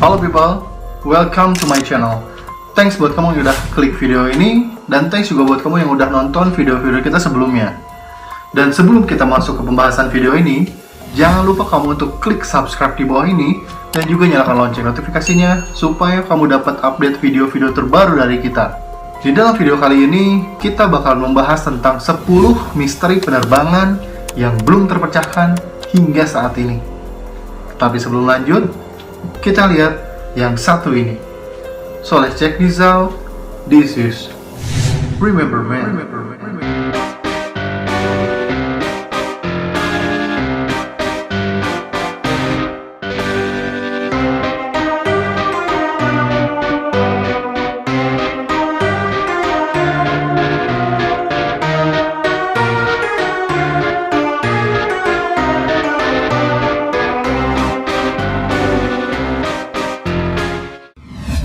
Halo people, welcome to my channel. Thanks buat kamu yang udah klik video ini, dan thanks juga buat kamu yang udah nonton video-video kita sebelumnya. Dan sebelum kita masuk ke pembahasan video ini, jangan lupa kamu untuk klik subscribe di bawah ini, dan juga nyalakan lonceng notifikasinya, supaya kamu dapat update video-video terbaru dari kita. Di dalam video kali ini, kita bakal membahas tentang 10 misteri penerbangan yang belum terpecahkan hingga saat ini. Tapi sebelum lanjut, kita lihat yang satu ini. So let's check this out. This is Remember Man.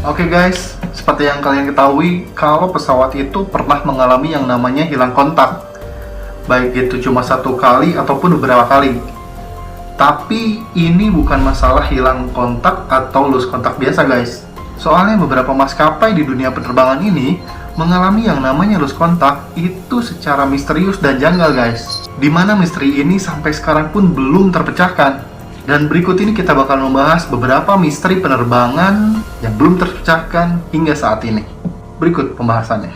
Oke guys, seperti yang kalian ketahui, kalau pesawat itu pernah mengalami yang namanya hilang kontak, baik itu cuma satu kali ataupun beberapa kali. Tapi ini bukan masalah hilang kontak atau lose kontak biasa guys. Soalnya beberapa maskapai di dunia penerbangan ini mengalami yang namanya lose kontak itu secara misterius dan janggal guys. Dimana misteri ini sampai sekarang pun belum terpecahkan. Dan berikut ini kita bakal membahas beberapa misteri penerbangan yang belum terpecahkan hingga saat ini. Berikut pembahasannya.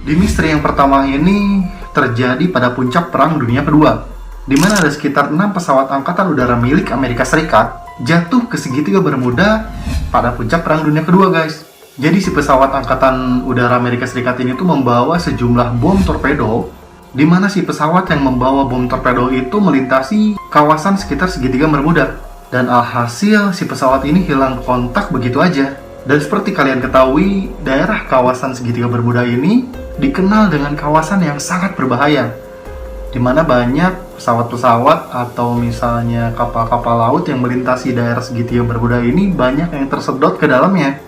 Di misteri yang pertama ini terjadi pada puncak Perang Dunia Kedua, di mana ada sekitar 6 pesawat angkatan udara milik Amerika Serikat jatuh ke segitiga Bermuda pada puncak Perang Dunia Kedua guys. Jadi si pesawat angkatan udara Amerika Serikat ini tuh membawa sejumlah bom torpedo, di mana si pesawat yang membawa bom torpedo itu melintasi kawasan sekitar segitiga Bermuda. Dan alhasil si pesawat ini hilang kontak begitu aja. Dan seperti kalian ketahui, daerah kawasan segitiga Bermuda ini dikenal dengan kawasan yang sangat berbahaya, di mana banyak pesawat-pesawat atau misalnya kapal-kapal laut yang melintasi daerah segitiga Bermuda ini banyak yang tersedot ke dalamnya.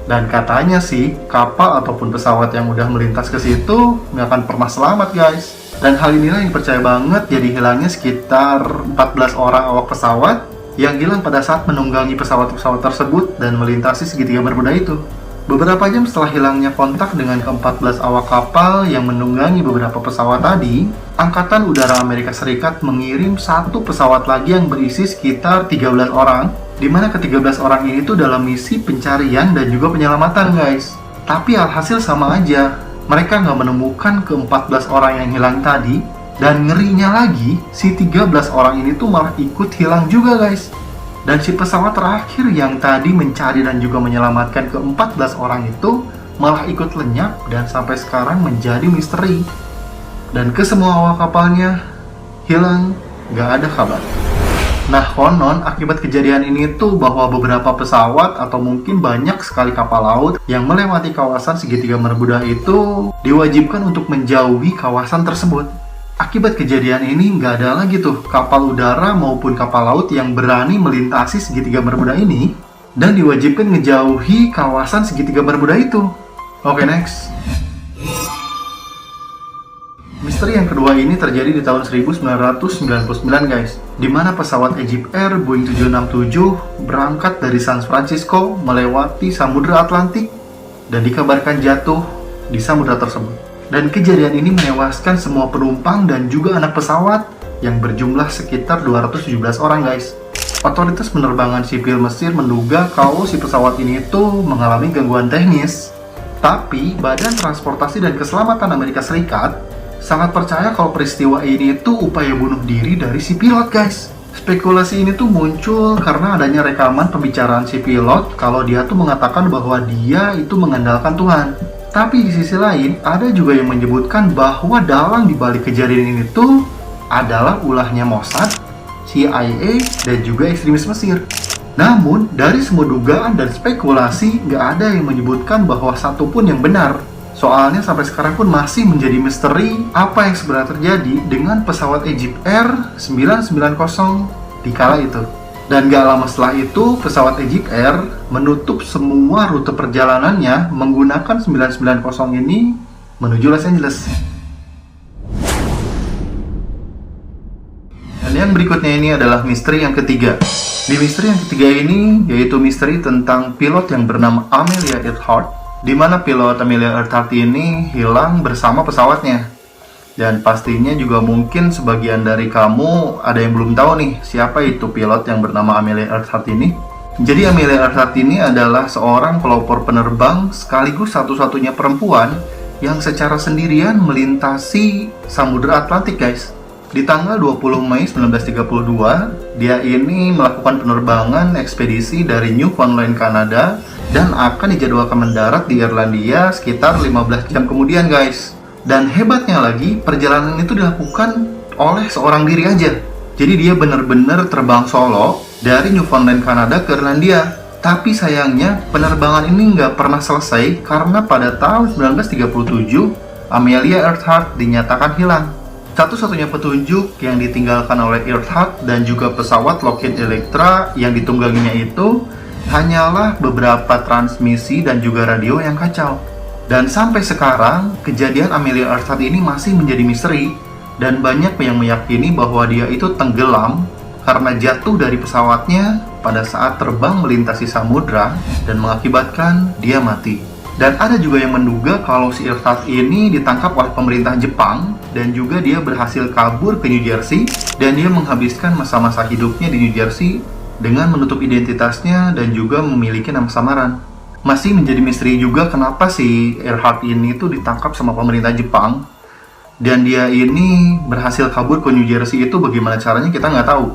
Dan katanya sih, kapal ataupun pesawat yang udah melintas ke situ nggak akan pernah selamat guys. Dan hal inilah yang percaya banget jadi hilangnya sekitar 14 orang awak pesawat yang hilang pada saat menunggangi pesawat-pesawat tersebut dan melintasi segitiga Bermuda itu. Beberapa jam setelah hilangnya kontak dengan ke-14 awak kapal yang menunggangi beberapa pesawat tadi, Angkatan Udara Amerika Serikat mengirim satu pesawat lagi yang berisi sekitar 13 orang, di mana ke-13 orang ini tuh dalam misi pencarian dan juga penyelamatan guys. Tapi alhasil sama aja, mereka nggak menemukan ke-14 orang yang hilang tadi, dan ngerinya lagi, si 13 orang ini tuh malah ikut hilang juga guys. Dan si pesawat terakhir yang tadi mencari dan juga menyelamatkan ke-14 orang itu malah ikut lenyap dan sampai sekarang menjadi misteri. Dan ke semua awak kapalnya hilang, nggak ada kabar. Nah, konon akibat kejadian ini tuh bahwa beberapa pesawat atau mungkin banyak sekali kapal laut yang melewati kawasan segitiga Bermuda itu diwajibkan untuk menjauhi kawasan tersebut. Akibat kejadian ini nggak ada lagi tuh kapal udara maupun kapal laut yang berani melintasi segitiga Bermuda ini dan diwajibkan ngejauhi kawasan segitiga Bermuda itu. Oke, next. Misteri yang kedua ini terjadi di tahun 1999 guys, di mana pesawat Egypt Air Boeing 767 berangkat dari San Francisco melewati Samudra Atlantik dan dikabarkan jatuh di samudra tersebut. Dan kejadian ini menewaskan semua penumpang dan juga anak pesawat yang berjumlah sekitar 217 orang guys. Otoritas penerbangan sipil Mesir menduga kalau si pesawat ini tuh mengalami gangguan teknis. Tapi Badan Transportasi dan Keselamatan Amerika Serikat sangat percaya kalau peristiwa ini itu upaya bunuh diri dari si pilot guys. Spekulasi ini tuh muncul karena adanya rekaman pembicaraan si pilot kalau dia tuh mengatakan bahwa dia itu mengandalkan Tuhan. Tapi di sisi lain ada juga yang menyebutkan bahwa dalang dibalik kejadian ini tuh adalah ulahnya Mossad, CIA, dan juga ekstremis Mesir. Namun dari semua dugaan dan spekulasi nggak ada yang menyebutkan bahwa satupun yang benar. Soalnya sampai sekarang pun masih menjadi misteri apa yang sebenarnya terjadi dengan pesawat Egypt Air 990 di kala itu. Dan gak lama setelah itu, pesawat Egypt Air menutup semua rute perjalanannya menggunakan 990 ini menuju Los Angeles. Dan Dan berikutnya ini adalah misteri yang ketiga. Di misteri yang ketiga ini yaitu misteri tentang pilot yang bernama Amelia Earhart, di mana pilot Amelia Earhart ini hilang bersama pesawatnya. Dan pastinya juga mungkin sebagian dari kamu ada yang belum tahu nih siapa itu pilot yang bernama Amelia Earhart ini. Jadi Amelia Earhart ini adalah seorang pelopor penerbang sekaligus satu-satunya perempuan yang secara sendirian melintasi Samudra Atlantik, guys. Di tanggal 20 Mei 1932, dia ini melakukan penerbangan ekspedisi dari Newfoundland, Kanada, dan akan dijadwalkan mendarat di Irlandia sekitar 15 jam kemudian, guys. Dan hebatnya lagi, perjalanan itu dilakukan oleh seorang diri aja. Jadi dia benar-benar terbang solo dari Newfoundland, Kanada ke Irlandia. Tapi sayangnya, penerbangan ini nggak pernah selesai karena pada tahun 1937, Amelia Earhart dinyatakan hilang. Satu-satunya petunjuk yang ditinggalkan oleh Earhart dan juga pesawat Lockheed Electra yang ditungganginya itu hanyalah beberapa transmisi dan juga radio yang kacau. Dan sampai sekarang, kejadian Amelia Earhart ini masih menjadi misteri dan banyak yang meyakini bahwa dia itu tenggelam karena jatuh dari pesawatnya pada saat terbang melintasi samudra dan mengakibatkan dia mati. Dan ada juga yang menduga kalau si Earhart ini ditangkap oleh pemerintah Jepang dan juga dia berhasil kabur ke New Jersey dan dia menghabiskan masa-masa hidupnya di New Jersey dengan menutup identitasnya dan juga memiliki nama samaran. Masih menjadi misteri juga kenapa si Earhart ini tuh ditangkap sama pemerintah Jepang dan dia ini berhasil kabur ke New Jersey. Itu bagaimana caranya kita nggak tahu.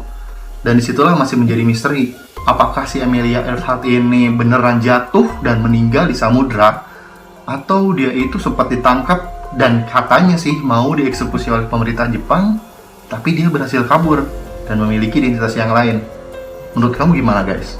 Dan disitulah masih menjadi misteri. Apakah si Amelia Earhart ini beneran jatuh dan meninggal di samudra, atau dia itu sempat ditangkap dan katanya sih mau dieksekusi oleh pemerintah Jepang, tapi dia berhasil kabur dan memiliki identitas yang lain. Menurut kamu gimana, guys?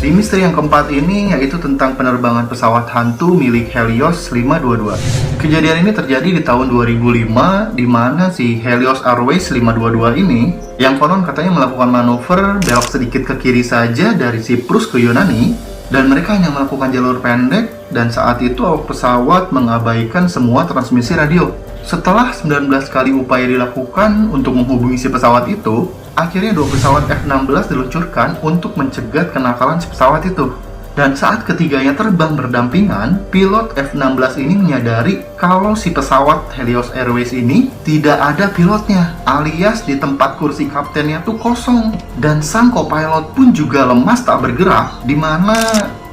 Di misteri yang keempat ini yaitu tentang penerbangan pesawat hantu milik Helios 522. Kejadian ini terjadi di tahun 2005 di mana si Helios Airways 522 ini yang konon katanya melakukan manuver belok sedikit ke kiri saja dari Siprus ke Yunani dan mereka hanya melakukan jalur pendek dan saat itu awak pesawat mengabaikan semua transmisi radio. Setelah 19 kali upaya dilakukan untuk menghubungi si pesawat itu, akhirnya dua pesawat F-16 diluncurkan untuk mencegat kenakalan si pesawat itu. Dan saat ketiganya terbang berdampingan, pilot F-16 ini menyadari kalau si pesawat Helios Airways ini tidak ada pilotnya, alias di tempat kursi kaptennya tuh kosong. Dan sang co-pilot pun juga lemas tak bergerak, di mana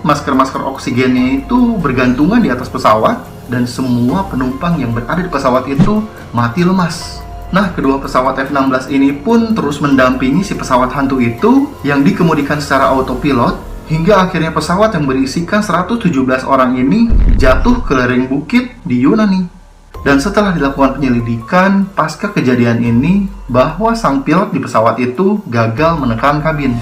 masker-masker oksigennya itu bergantungan di atas pesawat, dan semua penumpang yang berada di pesawat itu mati lemas. Nah, kedua pesawat F-16 ini pun terus mendampingi si pesawat hantu itu yang dikemudikan secara autopilot hingga akhirnya pesawat yang berisikan 117 orang ini jatuh ke lereng bukit di Yunani. Dan setelah dilakukan penyelidikan pasca kejadian ini bahwa sang pilot di pesawat itu gagal menekan kabin.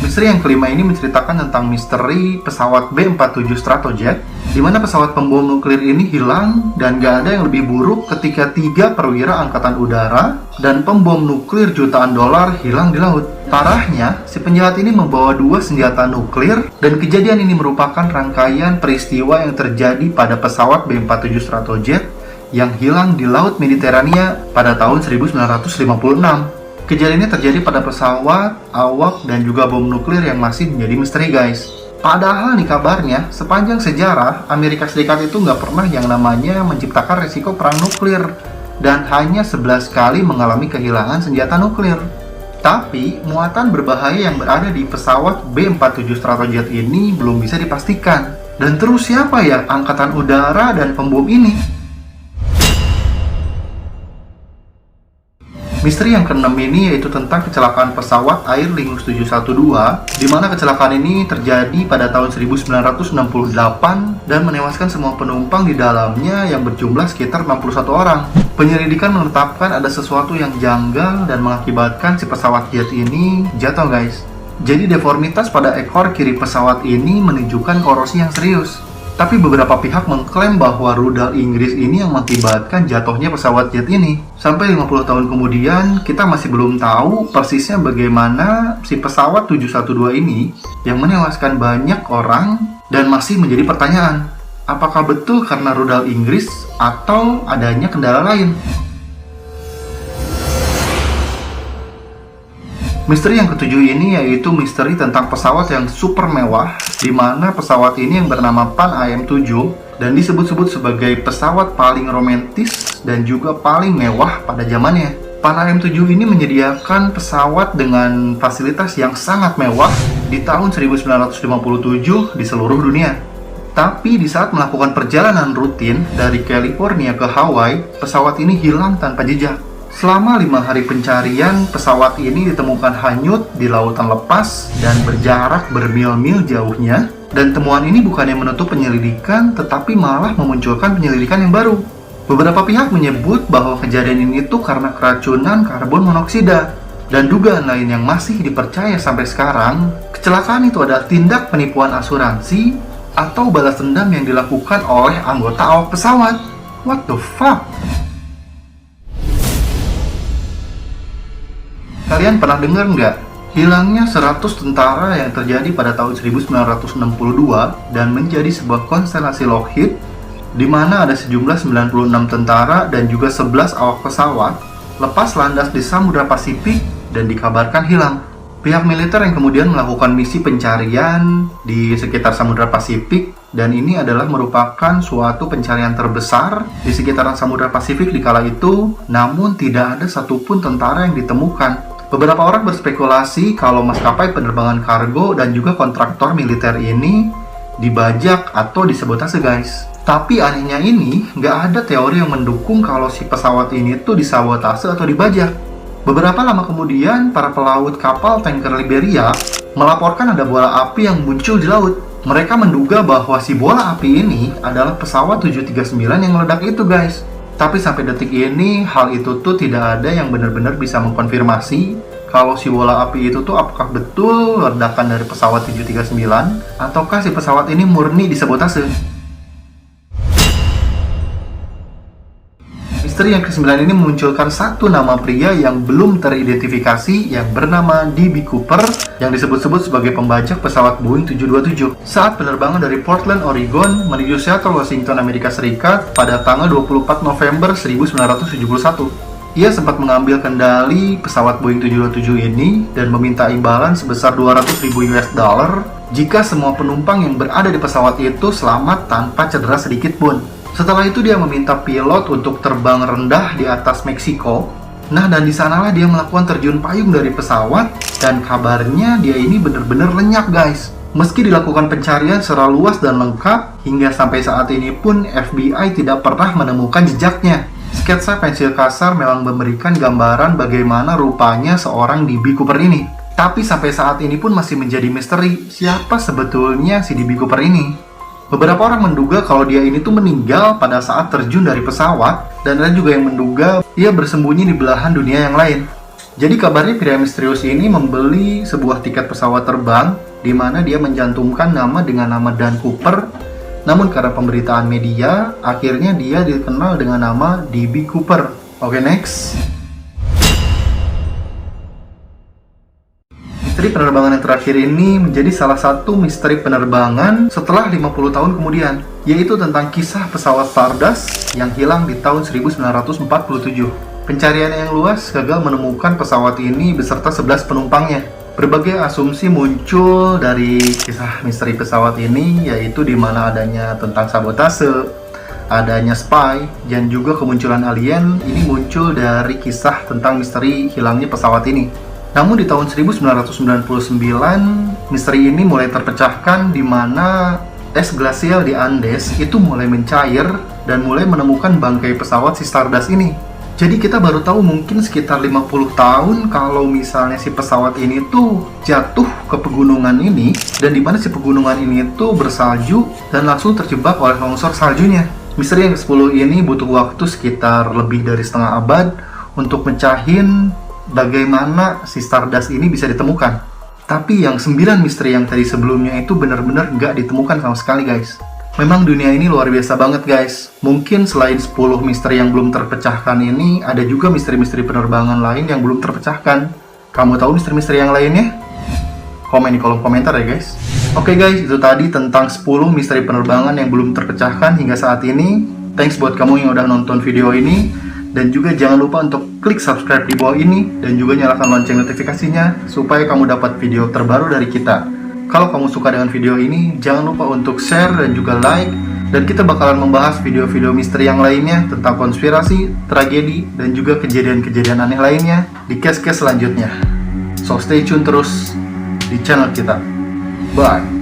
Misteri yang kelima ini menceritakan tentang misteri pesawat B-47 Stratojet, di mana pesawat pembom nuklir ini hilang dan gak ada yang lebih buruk ketika 3 perwira angkatan udara dan pembom nuklir jutaan dolar hilang di laut. Parahnya, si penjahat ini membawa 2 senjata nuklir dan kejadian ini merupakan rangkaian peristiwa yang terjadi pada pesawat B-47 Stratojet yang hilang di Laut Mediterania pada tahun 1956. Kejadian ini terjadi pada pesawat, awak, dan juga bom nuklir yang masih menjadi misteri, guys. Padahal nih kabarnya, sepanjang sejarah, Amerika Serikat itu nggak pernah yang namanya menciptakan resiko perang nuklir. Dan hanya 11 kali mengalami kehilangan senjata nuklir. Tapi, muatan berbahaya yang berada di pesawat B-47 Stratojet ini belum bisa dipastikan. Dan terus siapa ya angkatan udara dan pembom ini? Misteri yang keenam ini yaitu tentang kecelakaan pesawat Air Lingus 712, di mana kecelakaan ini terjadi pada tahun 1968 dan menewaskan semua penumpang di dalamnya yang berjumlah sekitar 61 orang. Penyelidikan menetapkan ada sesuatu yang janggal dan mengakibatkan si pesawat jet ini jatuh, guys. Jadi deformitas pada ekor kiri pesawat ini menunjukkan korosi yang serius. Tapi beberapa pihak mengklaim bahwa rudal Inggris ini yang mengakibatkan jatuhnya pesawat jet ini. Sampai 50 tahun kemudian, kita masih belum tahu persisnya bagaimana si pesawat 712 ini yang menewaskan banyak orang dan masih menjadi pertanyaan. Apakah betul karena rudal Inggris atau adanya kendala lain? Misteri yang ketujuh ini yaitu misteri tentang pesawat yang super mewah, di mana pesawat ini yang bernama Pan AM-7 dan disebut-sebut sebagai pesawat paling romantis dan juga paling mewah pada zamannya. Pan AM-7 ini menyediakan pesawat dengan fasilitas yang sangat mewah di tahun 1957 di seluruh dunia. Tapi di saat melakukan perjalanan rutin dari California ke Hawaii, pesawat ini hilang tanpa jejak. Selama 5 hari pencarian, pesawat ini ditemukan hanyut di lautan lepas dan berjarak bermil-mil jauhnya. Dan temuan ini bukannya menutup penyelidikan, tetapi malah memunculkan penyelidikan yang baru. Beberapa pihak menyebut bahwa kejadian ini tuh karena keracunan karbon monoksida. Dan dugaan lain yang masih dipercaya sampai sekarang, kecelakaan itu adalah tindak penipuan asuransi atau balas dendam yang dilakukan oleh anggota awak pesawat. What the fuck? Kalian pernah dengar nggak? Hilangnya 100 tentara yang terjadi pada tahun 1962 dan menjadi sebuah konstelasi Lockheed, di mana ada sejumlah 96 tentara dan juga 11 awak pesawat lepas landas di Samudra Pasifik dan dikabarkan hilang. Pihak militer yang kemudian melakukan misi pencarian di sekitar Samudra Pasifik, dan ini adalah merupakan suatu pencarian terbesar di sekitaran Samudra Pasifik di kala itu, namun tidak ada satupun tentara yang ditemukan. Beberapa orang berspekulasi kalau maskapai penerbangan kargo dan juga kontraktor militer ini dibajak atau disabotase, guys. Tapi anehnya ini, nggak ada teori yang mendukung kalau si pesawat ini tuh disabotase atau dibajak. Beberapa lama kemudian, para pelaut kapal tanker Liberia melaporkan ada bola api yang muncul di laut. Mereka menduga bahwa si bola api ini adalah pesawat 739 yang meledak itu, guys. Tapi sampai detik ini, hal itu tuh tidak ada yang benar-benar bisa mengkonfirmasi kalau si bola api itu tuh apakah betul ledakan dari pesawat 739 ataukah si pesawat ini murni disabotase. Misteri yang ke-9 ini memunculkan satu nama pria yang belum teridentifikasi yang bernama D.B. Cooper yang disebut-sebut sebagai pembajak pesawat Boeing 727 saat penerbangan dari Portland, Oregon menuju Seattle, Washington, Amerika Serikat pada tanggal 24 November 1971. Ia sempat mengambil kendali pesawat Boeing 727 ini dan meminta imbalan sebesar 200.000 US dollar jika semua penumpang yang berada di pesawat itu selamat tanpa cedera sedikit pun. Setelah itu dia meminta pilot untuk terbang rendah di atas Meksiko. Nah, dan di sanalah dia melakukan terjun payung dari pesawat dan kabarnya dia ini benar-benar lenyap, guys. Meski dilakukan pencarian secara luas dan lengkap, hingga sampai saat ini pun FBI tidak pernah menemukan jejaknya. Sketsa pensil kasar memang memberikan gambaran bagaimana rupanya seorang D.B. Cooper ini. Tapi sampai saat ini pun masih menjadi misteri siapa sebetulnya si D.B. Cooper ini. Beberapa orang menduga kalau dia ini tuh meninggal pada saat terjun dari pesawat, dan ada juga yang menduga ia bersembunyi di belahan dunia yang lain. Jadi kabarnya pria misterius ini membeli sebuah tiket pesawat terbang di mana dia mencantumkan nama dengan nama Dan Cooper. Namun karena pemberitaan media, akhirnya dia dikenal dengan nama D.B. Cooper. Oke, next. Misteri penerbangan yang terakhir ini menjadi salah satu misteri penerbangan setelah 50 tahun kemudian, yaitu tentang kisah pesawat Stardust yang hilang di tahun 1947. Pencarian yang luas gagal menemukan pesawat ini beserta 11 penumpangnya. Berbagai asumsi muncul dari kisah misteri pesawat ini, yaitu di mana adanya tentang sabotase, adanya spy, dan juga kemunculan alien. Ini muncul dari kisah tentang misteri hilangnya pesawat ini. Namun di tahun 1999, misteri ini mulai terpecahkan di mana es glasial di Andes itu mulai mencair dan mulai menemukan bangkai pesawat si Stardust ini. Jadi kita baru tahu mungkin sekitar 50 tahun kalau misalnya si pesawat ini tuh jatuh ke pegunungan ini, dan di mana si pegunungan ini tuh bersalju dan langsung terjebak oleh longsor saljunya. Misteri yang ke-10 ini butuh waktu sekitar lebih dari setengah abad untuk mencahin bagaimana si Stardust ini bisa ditemukan. Tapi yang 9 misteri yang tadi sebelumnya itu benar-benar nggak ditemukan sama sekali, guys. Memang dunia ini luar biasa banget, guys. Mungkin selain 10 misteri yang belum terpecahkan ini, ada juga misteri-misteri penerbangan lain yang belum terpecahkan. Kamu tahu misteri-misteri yang lainnya? Komen di kolom komentar ya, guys. Oke guys, itu tadi tentang 10 misteri penerbangan yang belum terpecahkan hingga saat ini. Thanks buat kamu yang udah nonton video ini. Dan juga jangan lupa untuk klik subscribe di bawah ini dan juga nyalakan lonceng notifikasinya supaya kamu dapat video terbaru dari kita. Kalau kamu suka dengan video ini, jangan lupa untuk share dan juga like. Dan kita bakalan membahas video-video misteri yang lainnya tentang konspirasi, tragedi, dan juga kejadian-kejadian aneh lainnya di case-case selanjutnya. So stay tune terus di channel kita. Bye!